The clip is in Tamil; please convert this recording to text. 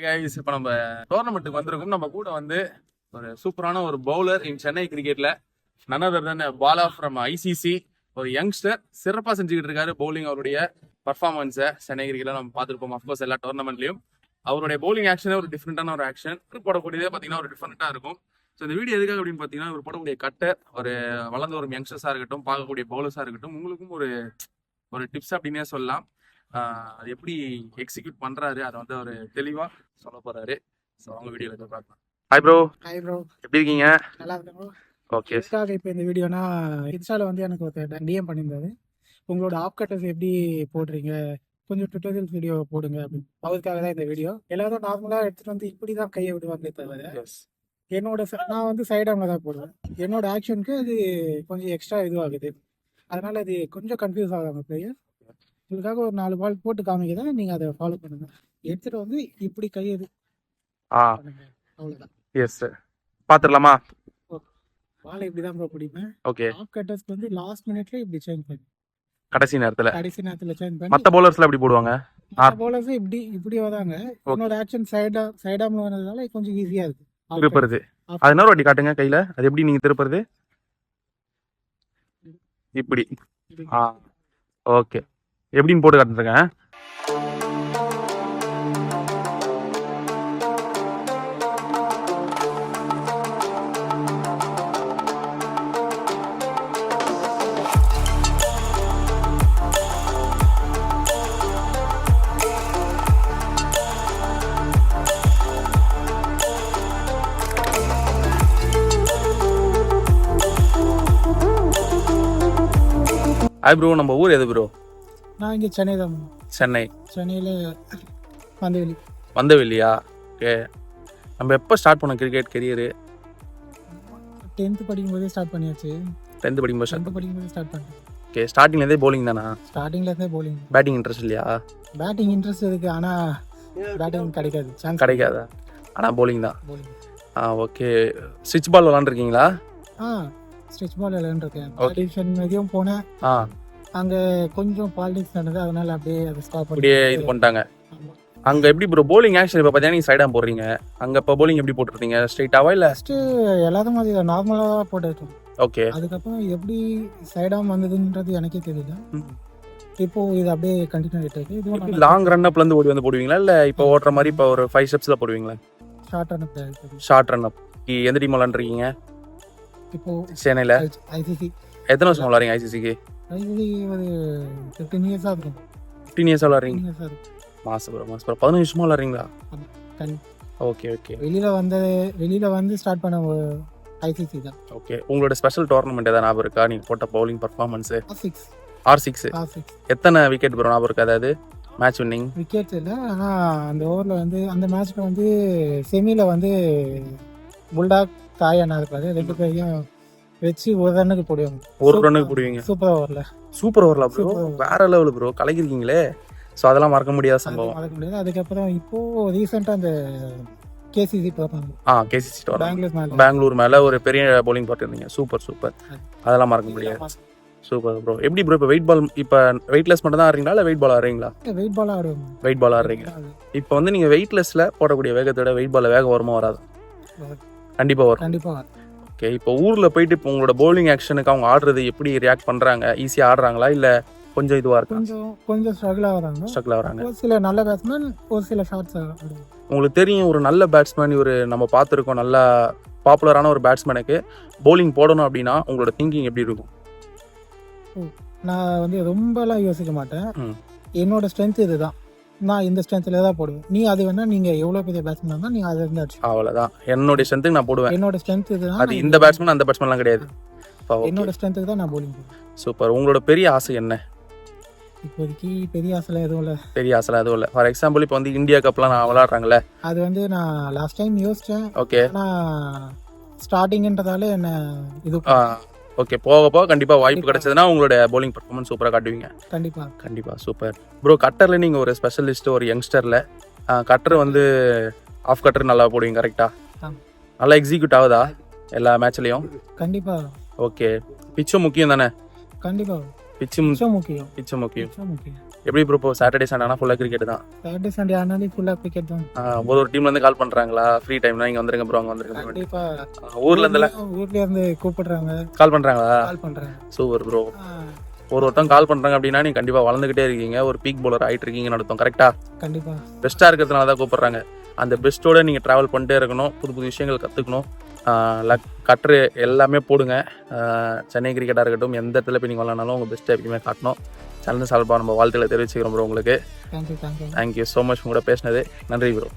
கைஸ், இப்போ நம்ம டோர்னமெண்ட்டுக்கு வந்திருக்கோம். நம்ம கூட வந்து ஒரு சூப்பரான ஒரு பவுலர் இன் சென்னை கிரிக்கெட்ல none other than Bala from ICC, ஒரு யங்ஸ்டர் சிறப்பாக செஞ்சுக்கிட்டு இருக்காரு பவுலிங். அவருடைய பர்ஃபார்மன்ஸை சென்னை கிரிக்கெட்ல நம்ம பார்த்துருப்போம் அஃப்கோர்ஸ் எல்லா டோர்னமெண்ட்லையும். அவருடைய பவுலிங் ஆக்ஷனே ஒரு டிஃப்ரெண்டான ஒரு ஆக்ஷன், போடக்கூடியதே பார்த்தீங்கன்னா ஒரு டிஃப்ரெண்டாக இருக்கும். ஸோ இந்த வீடியோ எதுக்காக அப்படின்னு பார்த்தீங்கன்னா, ஒரு போடக்கூடிய கட்டர், ஒரு வளர்ந்த ஒரு யங்ஸ்டர்ஸாக இருக்கட்டும், பார்க்கக்கூடிய பவுலர்ஸாக இருக்கட்டும், உங்களுக்கும் ஒரு டிப்ஸ் அப்படின்னே சொல்லலாம். அது எப்படி எக்ஸிக்யூட் பண்றாரு அதை வந்து அவர் தெளிவா சொல்ல போறாரு. ஸோ அவங்க வீடியோவில் பார்க்கலாம். Hi bro. ஹாய் ப்ரோ, எப்படி இருக்கீங்க? நல்லா இருக்கேன் ப்ரோ. ஓகே. இப்போ இந்த வீடியோனா இன்ஸ்டாவில் வந்து எனக்கு ஒருத்தர் டிஎம் பண்ணியிருந்தாரு, உங்களோட ஆஃப் கட்டர்ஸ் எப்படி போடுறீங்க, கொஞ்சம் டுட்டோரியல் வீடியோ போடுங்க அப்படின்னு. அவருக்காக தான் இந்த வீடியோ. எல்லாரும் நார்மலாக எடுத்துகிட்டு வந்து இப்படி தான் கையை விடுவாங்களே தவிர, நான் வந்து சைட் ஆமில் தான் போடுவேன். என்னோட ஆக்ஷனுக்கு அது கொஞ்சம் எக்ஸ்ட்ரா இதுவாகுது, அதனால அது கொஞ்சம் கன்ஃபியூஸ் ஆகுறாங்க பிளேயர். உங்களுக்காக ஒரு 4 பால் போட்டு காமிக்கிறேன், நீங்கள் அதை ஃபாலோ பண்ணுங்க. எடுத்துகிட்டு வந்து இப்படி கையெது அவ்வளோதான். எஸ் சார், பார்த்துடலாமா? பால் இப்படி தான் ப்ரோ பிடிப்பேன். ஓகே. ஆஃப் கட்டர்ஸ்க்கு வந்து லாஸ்ட் மினிட்ல இப்படி சேஞ்ச் பண்ணி கடைசி நேரத்தில் சேஞ்ச் பண்ணி. மற்ற பவுலர்ஸ்ல எப்படி போடுவாங்க? பவுலர்ஸ் இப்படி வராங்க. என்னோட ஆக்ஷன் சைடாம வந்ததால கொஞ்சம் ஈஸியா இருக்கு திருப்புறது. அது என்ன வாட்டி காட்டுங்க கையில, அது எப்படி நீங்க திருப்புறது? இப்படி. ஓகே, எப்படின்னு போட்டு காட்டுறேன். ஹாய் ப்ரோ, நம்ம ஊர் எது ப்ரோ? நான் இங்கே சென்னை தான். சென்னையில் வந்தவெளியா? ஓகே. நம்ம எப்போ ஸ்டார்ட் பண்ணோம் கிரிக்கெட் கெரியரு? 10th படிக்கும்போதே ஸ்டார்ட் பண்ணியாச்சு. 10th படிக்கும்போது ஸ்டார்ட் பண்ணேன். ஓகே. ஸ்டார்டிங்லேருந்தே பவுலிங் தானா? ஸ்டார்டிங்லேருந்தே பவுலிங். பேட்டிங் இன்ட்ரெஸ்ட் இல்லையா? பேட்டிங் இன்ட்ரெஸ்ட் இருக்குது, ஆனால் பேட்டிங் கிடைக்காது, சான்ஸ் கிடைக்காதா? ஆனால் பவுலிங் தான். பவுலிங். ஓகே. ஸ்விட்ச் பால் விளாண்டுருக்கீங்களா? ஸ்ட்ரெச் பால் விளையாண்டுருக்கேன். டிவிஷன் எதையும் போனேன், அங்கே கொஞ்சம் பாலிடிக்ஸ் நடந்தது, அதனால அப்படியே அதை ஸ்டாப் அப்படியே இது பண்ணிட்டாங்க. அங்கே எப்படி ப்ரோ பவுலிங் ஆக்ஷன்? இப்போ பார்த்தீங்கன்னா நீங்கள் சைடாக போடுறீங்க, அங்கே இப்போ பவுலிங் எப்படி போட்டுருந்தீங்க? ஸ்ட்ரைட்டாவா இல்லை? ஃபஸ்ட்டு எல்லாரும் மாதிரி நார்மலாக தான் போட்டுருக்கோம். ஓகே. அதுக்கப்புறம் எப்படி சைடாக வந்ததுன்றது எனக்கே தெரியல. இப்போ இது அப்படியே கண்டினியூ ஆகிட்டு இருக்கு. இது லாங் ரன் அப்லேருந்து ஓடி வந்து போடுவீங்களா, இல்லை இப்போ ஓட்டுற மாதிரி இப்போ ஒரு 5 ஸ்டெப்ஸில் போடுவீங்களா? ஷார்ட் ரன் அப். எந்த டீம் விளாண்டுருக்கீங்க இப்போ? சென்னையில். ஐசிசி. எத்தனை வருஷம் விளாட்றீங்க ஐசிசிக்கு? ஐசிசி ஒரு 15 இயர்ஸாக இருக்கும். 15 இயர்ஸாக விளாட்றீங்க? மாசம் 15 வருஷமா விளாட்றீங்களா? Okay okay. வெளியில் வந்து ஸ்டார்ட் பண்ண ஐசிசி தான். ஓகே. உங்களோட ஸ்பெஷல் டோர்னமெண்ட் ஏதாவது ஞாபகம் இருக்கா? நீங்கள் போட்ட பவுலிங் பர்ஃபார்மன்ஸு? R6. எத்தனை விக்கெட் ப்ரோ ஞாபகம் இருக்கா? அதாவது மேட்ச் வின்னிங் விக்கெட்ஸ் இல்லை, ஆனால் அந்த ஓவரில் வந்து அந்த மேட்ச்சில் வந்து செமியில் வந்து புல்டாக் தாயண்ணா இருக்காது, 2 பேரையும் வச்சு ஒரு ரன்னுக்கு போடுவாங்க. ஒரு ரன்னுக்கு போடுவீங்க? சூப்பர் ஓவரில் ப்ரோ, வேற லெவல் ப்ரோ, கலக்கிருக்கீங்களே. ஸோ அதெல்லாம் மறக்க முடியாத சம்பவம். மறக்க முடியாது. அதுக்கப்புறம் இப்போ ரீசெண்டாக அந்த கேசிசி பெங்களூர் மேலே ஒரு பெரிய பவுலிங் போட்டிருந்தீங்க. சூப்பர். அதெல்லாம் மறக்க முடியாது. Super bro. எப்படி ப்ரோ இப்போ வெயிட் பால், இப்போ வெயிட்லெஸ் மட்டும் தான் ஆடுறீங்களா, இல்லை வெயிட் பால் ஆடுறீங்களா? வெயிட் பால் ஆடுறீங்க. இப்போ வந்து நீங்கள் வெயிட்லெஸ்ல போடக்கூடிய வேகத்தோட வெயிட் பால் வேகம் வருமா வராது? கண்டிப்பாக வரும். ஓகே. இப்போ ஊரில் போயிட்டு இப்போ உங்களோட பவுலிங் ஆக்ஷனுக்கு அவங்க ஆடுறது எப்படி ரியாக்ட் பண்ணுறாங்க? ஈஸியாக ஆடுறாங்களா, இல்லை கொஞ்சம் இதுவாக இருக்கு? கொஞ்சம் ஸ்ட்ரகிள் ஆகுறாங்க. ஒரு சில நல்ல பேட்ஸ்மேன், ஒரு சில ஷாட்ஸ். உங்களுக்கு தெரியும், ஒரு நல்ல பேட்ஸ்மேன், ஒரு நம்ம பார்த்துருக்கோம், நல்லா பாப்புலரான ஒரு பேட்ஸ்மேனுக்கு பவுலிங் போடணும் அப்படின்னா உங்களோட திங்கிங் எப்படி இருக்கும்? நான் வந்து ரொம்பலாம் யோசிக்க மாட்டேன். என்னோட ஸ்ட்ரென்த் இதுதான், நான் இந்த ஸ்ட்ரென்த்ல தான் போடுவேன். நீ அது வேணா, நீங்க எவ்வளவு பெரிய பேட்ஸ்மேன் இருந்தா நீங்க அதை இருந்து அடிச்சு. அவ்வளவுதான். என்னோட ஸ்ட்ரென்த்துக்கு நான் போடுவேன். என்னோட ஸ்ட்ரென்த் இதுதான். அது இந்த பேட்ஸ்மேன் அந்த பேட்ஸ்மேன்லாம் கிடையாது. என்னோட ஸ்ட்ரென்த்துக்கு தான் நான் பவுலிங் போடுவேன். சூப்பர். உங்களோட பெரிய ஆசை என்ன? இப்போதைக்கு பெரிய ஆசைலாம் எதுவும் இல்லை. ஃபார் எக்ஸாம்பிள் இப்போ வந்து இந்தியா கப்லாம் நான் விளையாடுறாங்களே, அது வந்து நான் லாஸ்ட் டைம் யோசிச்சேன். ஓகே. ஆனால் ஸ்டார்டிங்ன்றதால என்ன இது ஓகே. போக கண்டிப்பாக வாய்ப்பு கிடைச்சதுன்னா உங்களோட பவுலிங் பர்ஃபார்மன்ஸ் சூப்பராக காட்டுவீங்க. கண்டிப்பாக. Super bro. கட்டரில் நீங்கள் ஒரு ஸ்பெஷலிஸ்ட், ஒரு யங்ஸ்டரில் கட்டர் வந்து ஆஃப் கட்டர் நல்லா போடுவீங்க கரெக்டா? நல்லா எக்ஸிக்யூட் ஆகுதா எல்லா மேட்ச்லையும்? கண்டிப்பாக. ஓகே. பிச்சும் முக்கியம் தானே? கண்டிப்பாக. பிச்சும் முக்கியம். எப்படி ப்ரோ இப்போ சாட்டர்டே சண்டேனா ஃபுல்லாக கிரிக்கெட் தான்? சாட்டர்டே சண்டே ஆனாலும் ஃபுல்லாக கிரிக்கெட் தான். ஒரு டீம்லேருந்து கால் பண்ணுறாங்களா ஃப்ரீ டைம்னா இங்கே வந்துருங்க ப்ரோ அங்கே வந்துருங்க? கண்டிப்பாக ஊர்ல இருந்தெல்லாம் ஊர்லேயே இருந்து கூப்பிடுறாங்க, கால் பண்ணுறாங்களா? கால் பண்ணுறாங்க. Super bro. ஒருத்தவங்க கால் பண்ணுறாங்க அப்படின்னா நீங்கள் கண்டிப்பாக வளர்ந்துக்கிட்டே இருக்கீங்க, ஒரு பீக் பவுலர் ஆகிட்டு இருக்கீங்கன்னு அர்த்தம். கரெக்டாக? கண்டிப்பாக பெஸ்ட்டாக இருக்கிறதுனால தான் கூப்பிட்றாங்க. அந்த பெஸ்ட்டோட நீங்கள் ட்ராவல் பண்ணிட்டே இருக்கணும், புது புது விஷயங்கள் கற்றுக்கணும். கட்டுரு எல்லாமே போடுங்க. சென்னை கிரிக்கெட்டாக இருக்கட்டும், எந்த இடத்துல போய் நீங்கள் விளாட்னாலும் உங்கள் பெஸ்ட்டை எப்பயுமே காட்டணும். சேனல் சார்பாக நம்ம வாழ்த்துக்களை தெரிவிச்சுக்கிறோம் ப்ரோ உங்களுக்கு. தேங்க்யூ. Thank you so much. உங்களோட பேசினது நன்றி ப்ரோ.